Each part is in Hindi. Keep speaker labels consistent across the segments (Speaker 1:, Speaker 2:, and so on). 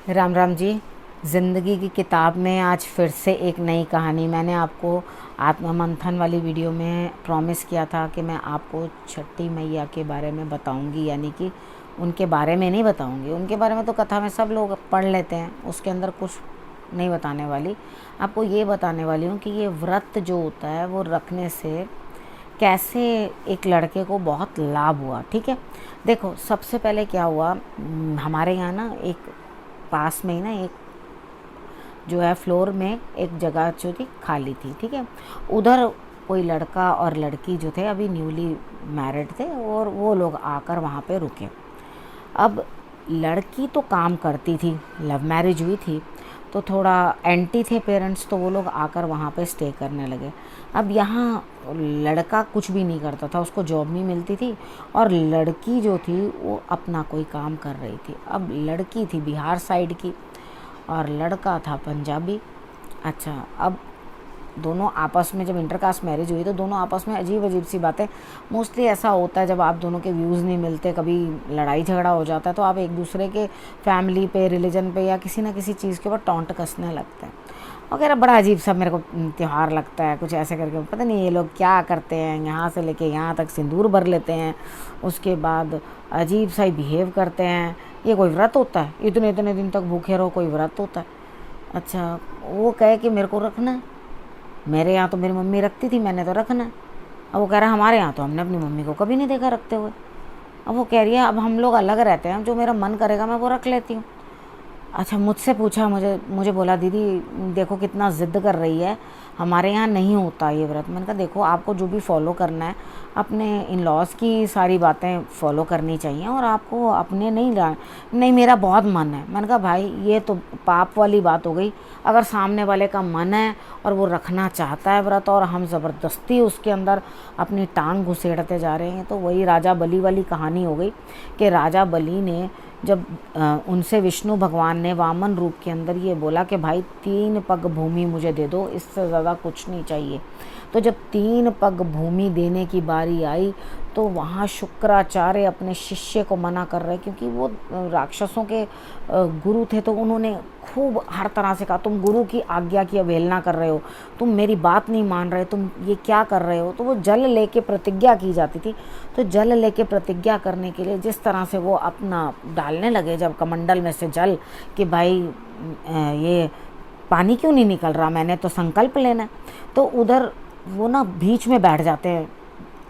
Speaker 1: राम राम जी। ज़िंदगी की किताब में आज फिर से एक नई कहानी। मैंने आपको आत्ममंथन वाली वीडियो में प्रॉमिस किया था कि मैं आपको छठी मैया के बारे में बताऊंगी, यानी कि उनके बारे में नहीं बताऊंगी। उनके बारे में तो कथा में सब लोग पढ़ लेते हैं, उसके अंदर कुछ नहीं बताने वाली। आपको ये बताने वाली हूँ कि ये व्रत जो होता है वो रखने से कैसे एक लड़के को बहुत लाभ हुआ। ठीक है, देखो सबसे पहले क्या हुआ, हमारे यहाँ ना एक पास में ही ना एक जो है फ्लोर में एक जगह जो थी खाली थी। ठीक है, उधर कोई लड़का और लड़की जो थे अभी न्यूली मैरिड थे और वो लोग आकर वहाँ पे रुके। अब लड़की तो काम करती थी, लव मैरिज हुई थी तो थोड़ा एंटी थे पेरेंट्स, तो वो लोग आकर वहाँ पे स्टे करने लगे। अब यहाँ लड़का कुछ भी नहीं करता था, उसको जॉब नहीं मिलती थी और लड़की जो थी वो अपना कोई काम कर रही थी। अब लड़की थी बिहार साइड की और लड़का था पंजाबी। अच्छा, अब दोनों आपस में जब इंटरकास्ट मैरिज हुई तो दोनों आपस में अजीब अजीब सी बातें, मोस्टली ऐसा होता है जब आप दोनों के व्यूज़ नहीं मिलते, कभी लड़ाई झगड़ा हो जाता है तो आप एक दूसरे के फैमिली पे, रिलीजन पे या किसी ना किसी चीज़ के ऊपर टॉन्ट कसने लगते हैं वगैरह। बड़ा अजीब सा मेरे को त्यौहार लगता है, कुछ ऐसे करके पता नहीं ये लोग क्या करते हैं, यहाँ से लेके यहाँ तक सिंदूर भर लेते हैं, उसके बाद अजीब सा ही बिहेव करते हैं। ये कोई व्रत होता है? इतने इतने दिन तक भूखे रहो, कोई व्रत होता है? अच्छा, वो कहे कि मेरे को रखना है, मेरे यहाँ तो मेरी मम्मी रखती थी, मैंने तो रखना है। अब वो कह रहा है हमारे यहाँ तो हमने अपनी मम्मी को कभी नहीं देखा रखते हुए। अब वो कह रही है अब हम लोग अलग रहते हैं, जो मेरा मन करेगा मैं वो रख लेती हूँ। अच्छा, मुझसे पूछा, मुझे मुझे बोला दीदी देखो कितना ज़िद कर रही है, हमारे यहाँ नहीं होता ये व्रत। मैंने कहा देखो आपको जो भी फॉलो करना है अपने इन लॉज की सारी बातें फॉलो करनी चाहिए और आपको अपने नहीं मेरा बहुत मन है। मैंने कहा भाई ये तो पाप वाली बात हो गई। अगर सामने वाले का मन है और वो रखना चाहता है व्रत और हम ज़बरदस्ती उसके अंदर अपनी टांग घुसेड़ते जा रहे हैं, तो वही राजा बलि वाली कहानी हो गई कि राजा बलि ने जब उनसे विष्णु भगवान ने वामन रूप के अंदर ये बोला कि भाई 3 पग भूमि मुझे दे दो, इससे ज़्यादा कुछ नहीं चाहिए। तो जब 3 पग भूमि देने की बारी आई तो वहाँ शुक्राचार्य अपने शिष्य को मना कर रहे, क्योंकि वो राक्षसों के गुरु थे, तो उन्होंने खूब हर तरह से कहा तुम गुरु की आज्ञा की अवहेलना कर रहे हो, तुम मेरी बात नहीं मान रहे, तुम ये क्या कर रहे हो। तो वो जल लेके प्रतिज्ञा की जाती थी, तो जल लेके प्रतिज्ञा करने के लिए जिस तरह से वो अपना डालने लगे जब कमंडल में से जल, कि भाई ये पानी क्यों नहीं निकल रहा, मैंने तो संकल्प लेना है। तो उधर वो ना बीच में बैठ जाते हैं,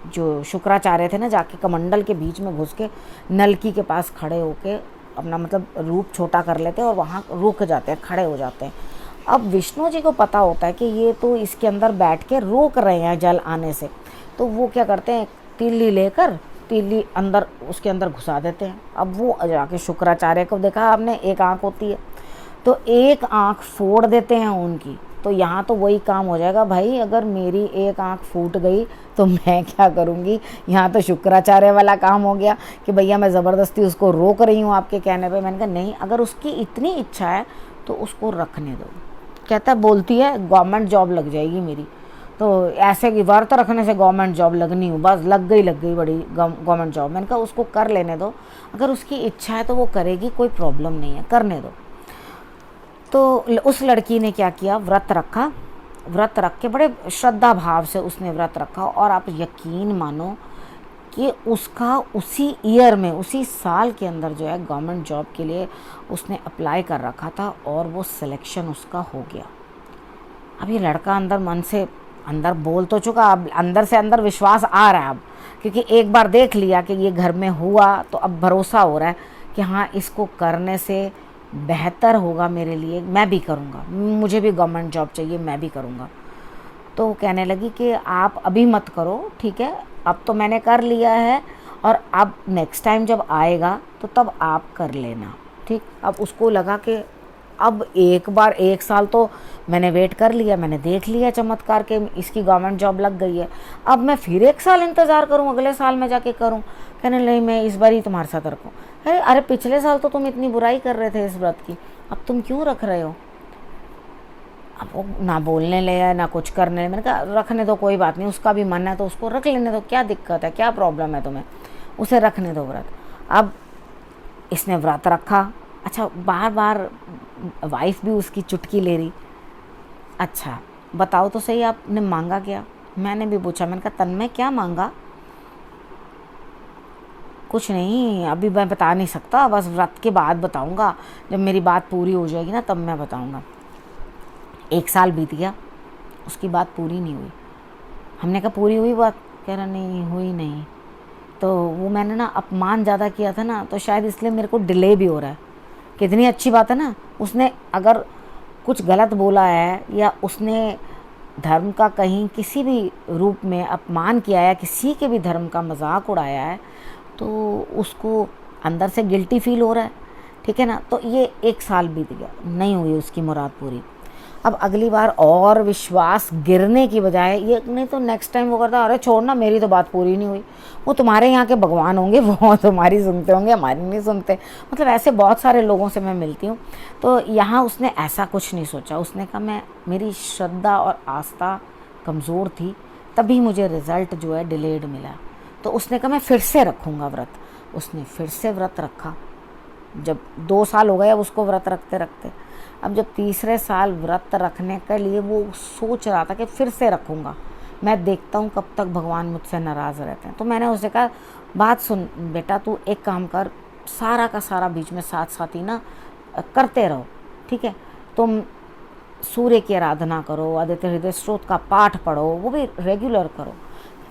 Speaker 1: जो शुक्राचार्य थे ना, जाके कमंडल के बीच में घुस के नलकी के पास खड़े होके अपना मतलब रूप छोटा कर लेते हैं और वहाँ रुक जाते हैं, खड़े हो जाते हैं। अब विष्णु जी को पता होता है कि ये तो इसके अंदर बैठ के रोक रहे हैं जल आने से, तो वो क्या करते हैं तीली लेकर तीली अंदर उसके अंदर घुसा देते हैं। अब वो जाके शुक्राचार्य को देखा आपने, एक आँख होती है तो एक आँख फोड़ देते हैं उनकी। तो यहाँ तो वही काम हो जाएगा भाई, अगर मेरी एक आँख फूट गई तो मैं क्या करूँगी। यहाँ तो शुक्राचार्य वाला काम हो गया कि भैया मैं ज़बरदस्ती उसको रोक रही हूँ आपके कहने पे। मैंने कहा नहीं, अगर उसकी इतनी इच्छा है तो उसको रखने दो। कहता बोलती है गवर्नमेंट जॉब लग जाएगी मेरी, तो ऐसे कि व्रत रखने से गवर्नमेंट जॉब लगनी हो, बस लग गई बड़ी गवर्नमेंट जॉब। मैंने कहा उसको कर लेने दो, अगर उसकी इच्छा है तो वो करेगी, कोई प्रॉब्लम नहीं है, करने दो। तो उस लड़की ने क्या किया, व्रत रखा, व्रत रख के बड़े श्रद्धा भाव से उसने व्रत रखा और आप यकीन मानो कि उसका उसी ईयर में, उसी साल के अंदर जो है गवर्नमेंट जॉब के लिए उसने अप्लाई कर रखा था और वो सिलेक्शन उसका हो गया। अब ये लड़का अंदर मन से अंदर बोल तो चुका, अब अंदर से अंदर विश्वास आ रहा है अब, क्योंकि एक बार देख लिया कि ये घर में हुआ तो अब भरोसा हो रहा है कि हाँ इसको करने से बेहतर होगा मेरे लिए, मैं भी करूँगा, मुझे भी गवर्नमेंट जॉब चाहिए, मैं भी करूँगा। तो कहने लगी कि आप अभी मत करो, ठीक है, अब तो मैंने कर लिया है और अब नेक्स्ट टाइम जब आएगा तो तब आप कर लेना, ठीक। अब उसको लगा कि अब एक बार 1 साल तो मैंने वेट कर लिया, मैंने देख लिया चमत्कार के इसकी गवर्नमेंट जॉब लग गई है, अब मैं फिर 1 साल इंतज़ार करूं, अगले साल में जाके करूं। कहने नहीं, मैं इस बार ही तुम्हारे साथ रखूं। अरे पिछले साल तो तुम इतनी बुराई कर रहे थे इस व्रत की, अब तुम क्यों रख रहे हो। अब वो ना बोलने लगा ना कुछ करने। मैंने कहा रखने दो, कोई बात नहीं, उसका भी मन है तो उसको रख लेने दो, क्या दिक्कत है, क्या प्रॉब्लम है तुम्हें, उसे रखने दो व्रत। अब इसने व्रत रखा अच्छा, बार बार वाइफ भी उसकी चुटकी ले रही। अच्छा बताओ तो सही, आपने मांगा क्या? मैंने भी पूछा, मैंने कहा तन्मय क्या मांगा? कुछ नहीं, अभी मैं बता नहीं सकता, बस व्रत के बाद बताऊंगा, जब मेरी बात पूरी हो जाएगी ना तब मैं बताऊंगा। 1 साल बीत गया, उसकी बात पूरी नहीं हुई। हमने कहा पूरी हुई बात? कह रहा नहीं हुई नहीं। तो वो मैंने ना अपमान ज़्यादा किया था ना, तो शायद इसलिए मेरे को डिले भी हो रहा है। कितनी अच्छी बात है ना, उसने अगर कुछ गलत बोला है या उसने धर्म का कहीं किसी भी रूप में अपमान किया है, किसी के भी धर्म का मजाक उड़ाया है, तो उसको अंदर से गिल्टी फील हो रहा है, ठीक है ना। तो ये 1 साल बीत गया, नहीं हुई उसकी मुराद पूरी। अब अगली बार और विश्वास गिरने की बजाय ये नहीं तो नेक्स्ट टाइम वो करता, अरे छोड़ना मेरी तो बात पूरी नहीं हुई, वो तुम्हारे यहाँ के भगवान होंगे, वो तुम्हारी सुनते होंगे, हमारी नहीं सुनते। मतलब ऐसे बहुत सारे लोगों से मैं मिलती हूँ। तो यहाँ उसने ऐसा कुछ नहीं सोचा, उसने कहा मेरी श्रद्धा और आस्था कमज़ोर थी, तभी मुझे रिज़ल्ट जो है डिलेड मिला। तो उसने कहा मैं फिर से रखूँगा व्रत। उसने फिर से व्रत रखा। जब 2 साल हो गए अब उसको व्रत रखते रखते, अब जब तीसरे साल व्रत रखने के लिए वो सोच रहा था कि फिर से रखूँगा, मैं देखता हूँ कब तक भगवान मुझसे नाराज़ रहते हैं। तो मैंने उसे कहा बात सुन बेटा, तू एक काम कर, सारा का सारा बीच में साथ साथ ही ना करते रहो, ठीक है। तुम सूर्य की आराधना करो, आदित्य हृदय स्त्रोत का पाठ पढ़ो, वो भी रेगुलर करो।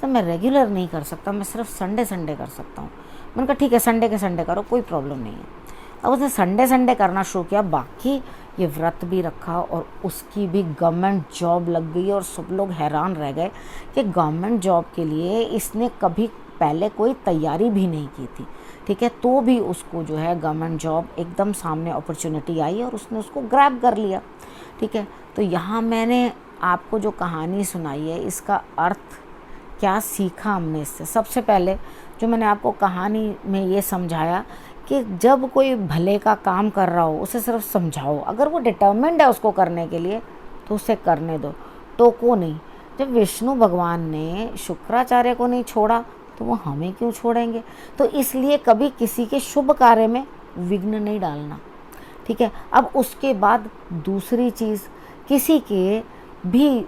Speaker 1: तो मैं रेगुलर नहीं कर सकता, मैं सिर्फ संडे संडे कर सकता हूँ। मैंने कहा ठीक है संडे के संडे करो, कोई प्रॉब्लम नहीं है। अब उसने संडे संडे करना शुरू किया, बाकी ये व्रत भी रखा और उसकी भी गवर्नमेंट जॉब लग गई। और सब लोग हैरान रह गए कि गवर्नमेंट जॉब के लिए इसने कभी पहले कोई तैयारी भी नहीं की थी, ठीक है, तो भी उसको जो है गवर्नमेंट जॉब एकदम सामने अपॉर्चुनिटी आई और उसने उसको ग्रैब कर लिया, ठीक है। तो यहाँ मैंने आपको जो कहानी सुनाई है, इसका अर्थ क्या सीखा हमने इससे? सबसे पहले जो मैंने आपको कहानी में ये समझाया कि जब कोई भले का काम कर रहा हो उसे सिर्फ समझाओ, अगर वो डिटर्मिन्ड है उसको करने के लिए तो उसे करने दो, टोको नहीं। जब विष्णु भगवान ने शुक्राचार्य को नहीं छोड़ा तो वो हमें क्यों छोड़ेंगे? तो इसलिए कभी किसी के शुभ कार्य में विघ्न नहीं डालना, ठीक है। अब उसके बाद दूसरी चीज़, किसी के भी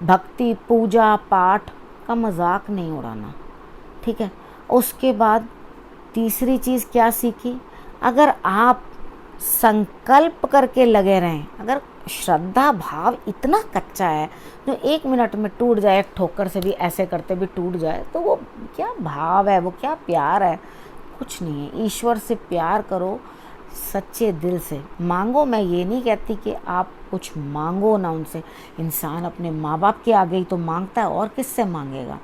Speaker 1: भक्ति पूजा पाठ का मजाक नहीं उड़ाना, ठीक है। उसके बाद तीसरी चीज़ क्या सीखी, अगर आप संकल्प करके लगे रहें, अगर श्रद्धा भाव इतना कच्चा है जो 1 मिनट में टूट जाए, ठोकर से भी ऐसे करते भी टूट जाए, तो वो क्या भाव है, वो क्या प्यार है? कुछ नहीं है। ईश्वर से प्यार करो, सच्चे दिल से मांगो। मैं ये नहीं कहती कि आप कुछ मांगो ना उनसे, इंसान अपने माँ बाप के आगे ही तो मांगता है, और किससे मांगेगा?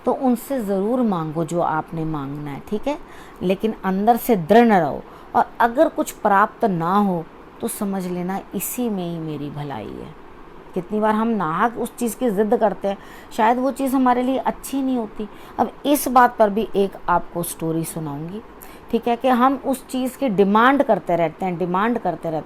Speaker 1: तो उनसे ज़रूर मांगो जो आपने मांगना है, ठीक है, लेकिन अंदर से दृढ़ रहो। और अगर कुछ प्राप्त ना हो तो समझ लेना इसी में ही मेरी भलाई है। कितनी बार हम नाहक उस चीज़ की ज़िद करते हैं, शायद वो चीज़ हमारे लिए अच्छी नहीं होती। अब इस बात पर भी एक आपको स्टोरी सुनाऊंगी, ठीक है, कि हम उस चीज़ की डिमांड करते रहते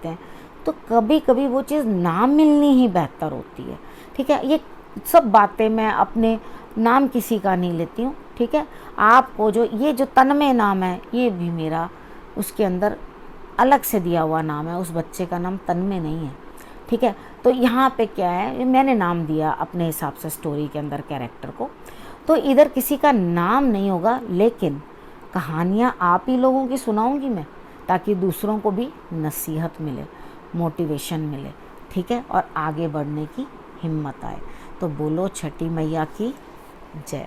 Speaker 1: हैं, तो कभी कभी वो चीज़ ना मिलनी ही बेहतर होती है, ठीक है। ये सब बातें मैं अपने नाम किसी का नहीं लेती हूँ, ठीक है। आपको जो ये जो तन्मय नाम है, ये भी मेरा उसके अंदर अलग से दिया हुआ नाम है, उस बच्चे का नाम तन्मय नहीं है, ठीक है। तो यहाँ पे क्या है, मैंने नाम दिया अपने हिसाब से स्टोरी के अंदर कैरेक्टर को, तो इधर किसी का नाम नहीं होगा, लेकिन कहानियाँ आप ही लोगों की सुनाऊंगी मैं, ताकि दूसरों को भी नसीहत मिले, मोटिवेशन मिले, ठीक है, और आगे बढ़ने की हिम्मत आए। तो बोलो छठी मैया की जय।